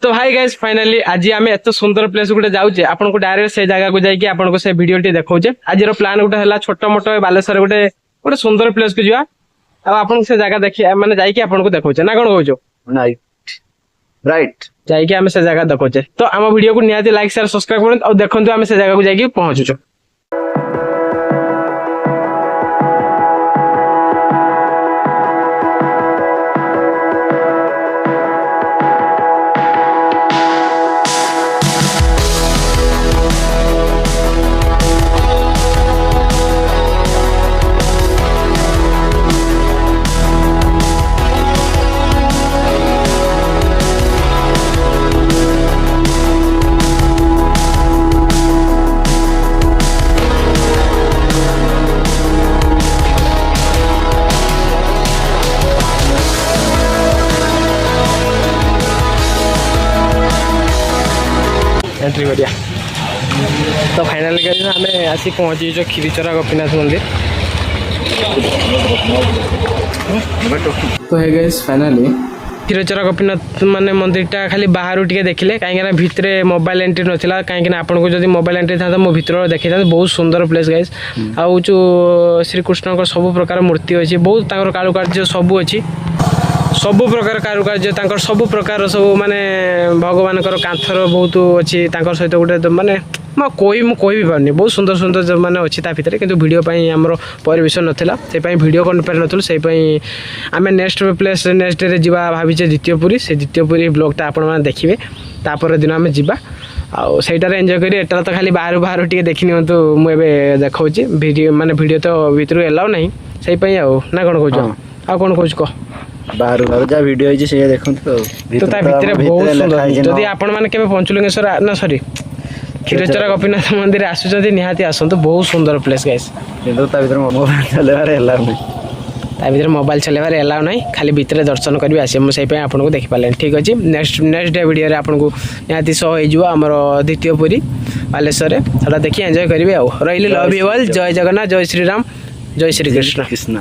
तो hi guys finally आज आम एत सुंदर प्लेस गोटे जाऊे आपको डायरेक्ट से जगह को जाकि आपको से वीडियो टी देखौचे। आज प्लान गोटे है छोट मोट बालेश्वर गोटे गोटे सुंदर प्लेस को जा आपन से जगह देखिए माने जाकि आपको देखौचे ना कोन कहजो राइट जाकि आम से जगह देखौचे। तो आम वीडियो को निहाती लाइक शेयर सब्सक्राइब करन और देखंतु आम से जगह को जाकि पहुंचुचो। एंट्री करिया तो फाइनली आम आसी पहुँची क्षीरचरा गोपीनाथ मंदिर। तो है गाइस फाइनली क्षीरचरा गोपीनाथ माने मंदिरटा खाली बाहर टिके देखिले कहीं भितर मोबाइल एंट्री नाला कहीं आपको जब मोबाइल एंट्री था मो भर देखी था बहुत सुंदर प्लेस गाइस। आउ जो श्रीकृष्ण सब प्रकार मूर्ति अच्छी बहुत कारुकार्य सब अच्छी सब प्रकार कारुकार्य सब प्रकार सब माने भगवान कांथर बहुत अच्छी सहित गोटे माने कही पारनी बहुत सुंदर सुंदर माने अच्छी भितर किंतु वीडियो आमर परिवेश नाला से भिडियो कर पार से आम नेक्स्ट प्लेस नेक्स्ट डे जा भावीचे द्वितीयपुरी से द्वितीयपुरी ब्लॉगटा आपण देखिए तापर दिन आम जा आईटार एंजॉय करी एटा तो खाली बाहर बाहर टे देखी नियंतु मुझे देखा वीडियो माने वीडियो तो भितर एलाउ नहीं से ना कौन कह आ कौन कह कह बाहर बाहर जा वीडियो है से देखो तो भितर बहुत सुंदर जदि आपण माने केबे पंचलिंगेश्वर ना सॉरी क्षीरचरा गोपीनाथ मंदिर आसुचंती निहाती आसंतु बहुत सुंदर प्लेस गाइस। किंतु ता भीतर मोबाइल चलेबार एलाउ नहीं ता भीतर मोबाइल चलेबार एलाउ नहीं खाली भितर दर्शन करी आसी हम सेहि आपको देखि पाले। ठीक अछि नेक्स्ट डे वीडियो रे आपको निहाती सो हो जो हमर द्वितीयपुरी बालेश्वर रे सदा देखि एंजॉय करिवे आ रहिले लव यू ऑल। जय जगन्नाथ जय श्री राम जय श्री कृष्ण।